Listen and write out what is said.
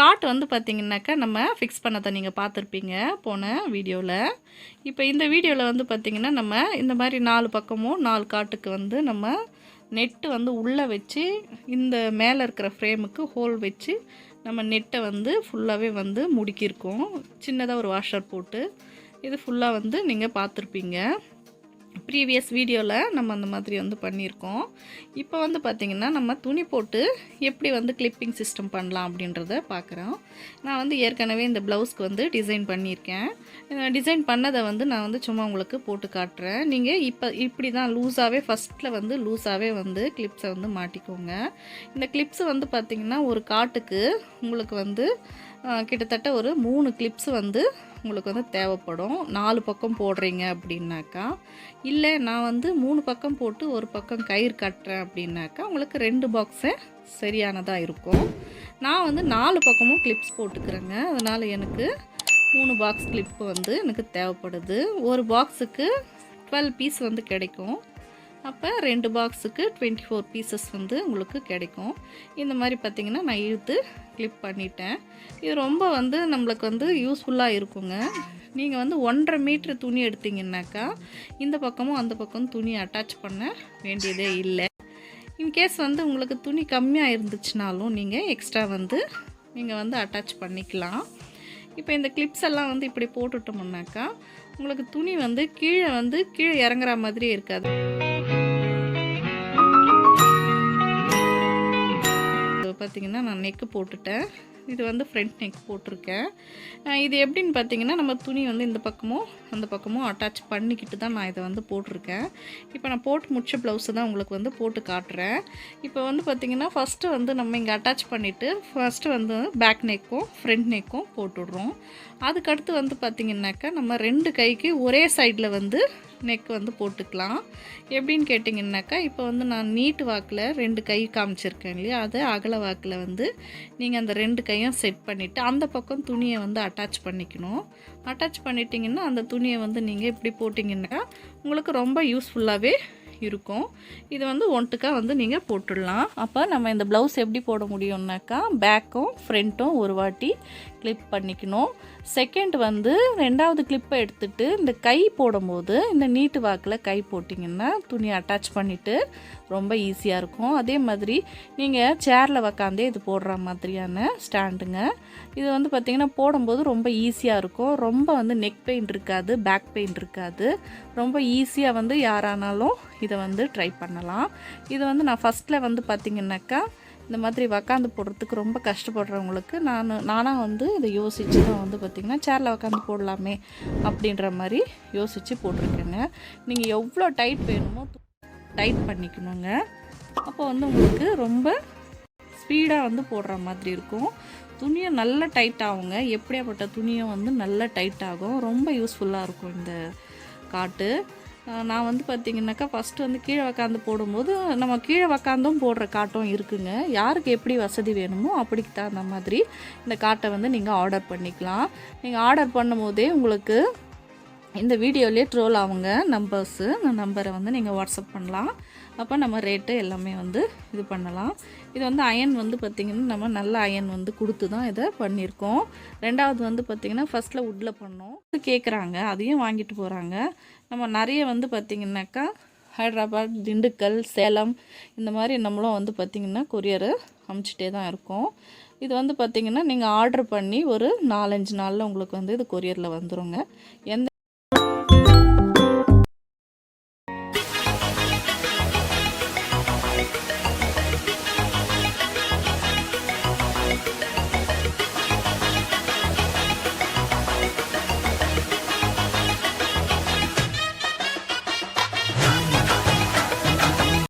God வந்து பார்த்திங்கனாக்கா நம்ம ஃபிக்ஸ் பண்ணதை நீங்கள் பார்த்துருப்பீங்க போன வீடியோவில். இப்போ இந்த வீடியோவில் வந்து பார்த்திங்கன்னா நம்ம இந்த மாதிரி 4 பக்கமும் 4 காட்டுக்கு வந்து நம்ம நெட்டு வந்து உள்ளே வச்சு இந்த மேலே இருக்கிற ஃப்ரேமுக்கு ஹோல் வச்சு நம்ம நெட்டை வந்து ஃபுல்லாகவே வந்து முடுக்கியிருக்கோம். சின்னதாக ஒரு வாஷர் போட்டு இது ஃபுல்லாக வந்து நீங்கள் பார்த்துருப்பீங்க. ப்ரீவியஸ் வீடியோவில் நம்ம அந்த மாதிரி வந்து பண்ணியிருக்கோம். இப்போ வந்து பார்த்திங்கன்னா நம்ம துணி போட்டு எப்படி வந்து கிளிப்பிங் சிஸ்டம் பண்ணலாம் அப்படின்றத பார்க்குறோம். நான் வந்து ஏற்கனவே இந்த ப்ளவுஸ்க்கு வந்து டிசைன் பண்ணியிருக்கேன். டிசைன் பண்ணதை வந்து நான் வந்து சும்மா உங்களுக்கு போட்டு காட்டுறேன். நீங்கள் இப்படி தான் லூஸாகவே ஃபஸ்ட்டில் வந்து லூஸாகவே வந்து கிளிப்ஸை வந்து மாட்டிக்கோங்க. இந்த கிளிப்ஸு வந்து பார்த்திங்கன்னா ஒரு காட்டுக்கு உங்களுக்கு வந்து கிட்டத்தட்ட ஒரு 3 கிளிப்ஸ் வந்து உங்களுக்கு வந்து தேவைப்படும். 4 பக்கம் போடுறீங்க அப்படின்னாக்கா, இல்லை நான் வந்து 3 பக்கம் போட்டு ஒரு பக்கம் கயிறு கட்டுறேன் அப்படின்னாக்கா உங்களுக்கு 2 பாக்ஸே சரியானதாக இருக்கும். நான் வந்து 4 பக்கமும் கிளிப்ஸ் போட்டுக்கிறேங்க. அதனால் எனக்கு 3 பாக்ஸ் கிளிப்பு வந்து எனக்கு தேவைப்படுது. ஒரு பாக்ஸுக்கு 12 பீஸ் வந்து கிடைக்கும். அப்போ 2 பாக்ஸுக்கு 24 பீசஸ் வந்து உங்களுக்கு கிடைக்கும். இந்த மாதிரி பார்த்திங்கன்னா நான் இழுத்து கிளிப் பண்ணிட்டேன். இது ரொம்ப வந்து நம்மளுக்கு வந்து யூஸ்ஃபுல்லாக இருக்குங்க. நீங்கள் வந்து 1.5 மீட்டர் துணி எடுத்திங்கன்னாக்கா இந்த பக்கமும் அந்த பக்கமும் துணி அட்டாச் பண்ண வேண்டியதே இல்லை. இன்கேஸ் வந்து உங்களுக்கு துணி கம்மியாக இருந்துச்சுனாலும் நீங்கள் எக்ஸ்ட்ரா வந்து நீங்கள் வந்து அட்டாச் பண்ணிக்கலாம். இப்போ இந்த கிளிப்ஸ் எல்லாம் வந்து இப்படி போட்டுட்டோம்னாக்கா உங்களுக்கு துணி வந்து கீழே இறங்குற மாதிரியே இருக்காது. பார்த்திங்கன்னா நான் நெக்கு போட்டுட்டேன். இது வந்து ஃப்ரண்ட் நெக் போட்டிருக்கேன். இது எப்படின்னு பார்த்திங்கன்னா நம்ம துணி வந்து இந்த பக்கமும் அந்த பக்கமும் அட்டாச் பண்ணிக்கிட்டு தான் நான் இதை வந்து போட்டிருக்கேன். இப்போ நான் போட்டு முடிச்ச ப்ளவுஸை தான் உங்களுக்கு வந்து போட்டு காட்டுறேன். இப்போ வந்து பார்த்திங்கன்னா ஃபஸ்ட்டு வந்து நம்ம இங்கே அட்டாச் பண்ணிவிட்டு ஃபஸ்ட்டு வந்து பேக் நெக்கும் ஃப்ரண்ட் நெக்கும் போட்டுடுறோம். அதுக்கடுத்து வந்து பார்த்திங்கனாக்கா நம்ம 2 கைக்கு ஒரே சைடில் வந்து நெக் வந்து போட்டுக்கலாம். எப்படின்னு கேட்டிங்கன்னாக்கா இப்போ வந்து நான் நீட்டு வாக்கில் 2 கை காமிச்சிருக்கேன் இல்லையா, அது அகல வாக்கில் வந்து நீங்கள் அந்த 2 கையும் செட் பண்ணிவிட்டு அந்த பக்கம் துணியை வந்து அட்டாச் பண்ணிக்கணும். அட்டாச் பண்ணிட்டீங்கன்னா அந்த துணியை வந்து நீங்கள் இப்படி போட்டிங்கன்னாக்கா உங்களுக்கு ரொம்ப யூஸ்ஃபுல்லாகவே இருக்கும். இது வந்து ஒன்ட்டுக்கா வந்து நீங்கள் போட்டுடலாம். அப்போ நம்ம இந்த ப்ளவுஸ் எப்படி போட முடியும்னாக்கா பேக்கும் ஃப்ரண்ட்டும் ஒரு வாட்டி கிளிப் பண்ணிக்கணும். செகண்ட் வந்து 2வது கிளிப்பை எடுத்துகிட்டு இந்த கை போடும்போது இந்த நீட்டு வாக்கில் கை போட்டிங்கன்னா துணி அட்டாச் பண்ணிவிட்டு ரொம்ப ஈஸியாக இருக்கும். அதே மாதிரி நீங்கள் சேரில் உக்காந்தே இது போடுற மாதிரியான ஸ்டாண்டுங்க. இது வந்து பார்த்திங்கன்னா போடும்போது ரொம்ப ஈஸியாக இருக்கும். ரொம்ப வந்து நெக் பெயின் இருக்காது, பேக் பெயின் இருக்காது. ரொம்ப ஈஸியாக வந்து யாரானாலும் இதை வந்து ட்ரை பண்ணலாம். இது வந்து நான் ஃபஸ்ட்டில் வந்து பார்த்திங்கனாக்கா இந்த மாதிரி உக்காந்து போடுறதுக்கு ரொம்ப கஷ்டப்படுறவங்களுக்கு நானாக வந்து இதை யோசித்து தான் வந்து பார்த்திங்கன்னா சேரில் உக்காந்து போடலாமே அப்படின்ற மாதிரி யோசித்து போட்டிருக்கேங்க. நீங்கள் எவ்வளோ டைட் வேணுமோ டைட் பண்ணிக்கணுங்க. அப்போ வந்து உங்களுக்கு ரொம்ப ஸ்பீடாக வந்து போடுற மாதிரி இருக்கும். துணியும் நல்லா டைட் ஆகுங்க. எப்படியாப்பட்ட துணியும் வந்து நல்லா டைட் ஆகும். ரொம்ப யூஸ்ஃபுல்லாக இருக்கும் இந்த காட்டு. நான் வந்து பார்த்திங்கனாக்கா ஃபஸ்ட்டு வந்து கீழே உக்காந்து போடும்போது நம்ம கீழே உக்காந்தும் போடுற காட்டும் இருக்குங்க. யாருக்கு எப்படி வசதி வேணுமோ அப்படிக்கு தகுந்த மாதிரி இந்த காட்டை வந்து நீங்கள் ஆர்டர் பண்ணிக்கலாம். நீங்கள் ஆர்டர் பண்ணும் போதே உங்களுக்கு இந்த வீடியோலேயே ட்ரோல் ஆகுங்க நம்பர்ஸு. அந்த நம்பரை வந்து நீங்கள் வாட்ஸ்அப் பண்ணலாம். அப்போ நம்ம ரேட்டு எல்லாமே வந்து இது பண்ணலாம். இது வந்து அயன் வந்து பார்த்திங்கன்னா நம்ம நல்ல அயன் வந்து கொடுத்து தான் இதை பண்ணியிருக்கோம். 2வது வந்து பார்த்திங்கன்னா ஃபஸ்ட்டில் வுட்டில் பண்ணோம் கேட்குறாங்க, அதையும் வாங்கிட்டு போகிறாங்க. நம்ம நிறைய வந்து பார்த்திங்கனாக்கா ஹைதராபாத், திண்டுக்கல், சேலம் இந்த மாதிரி நம்மளும் வந்து பார்த்திங்கன்னா கொரியரு அமுச்சிட்டே தான் இருக்கோம். இது வந்து பார்த்திங்கன்னா நீங்கள் ஆர்டர் பண்ணி ஒரு 4-5 நாளில் உங்களுக்கு வந்து இது கொரியரில் வந்துடுங்க. எந்த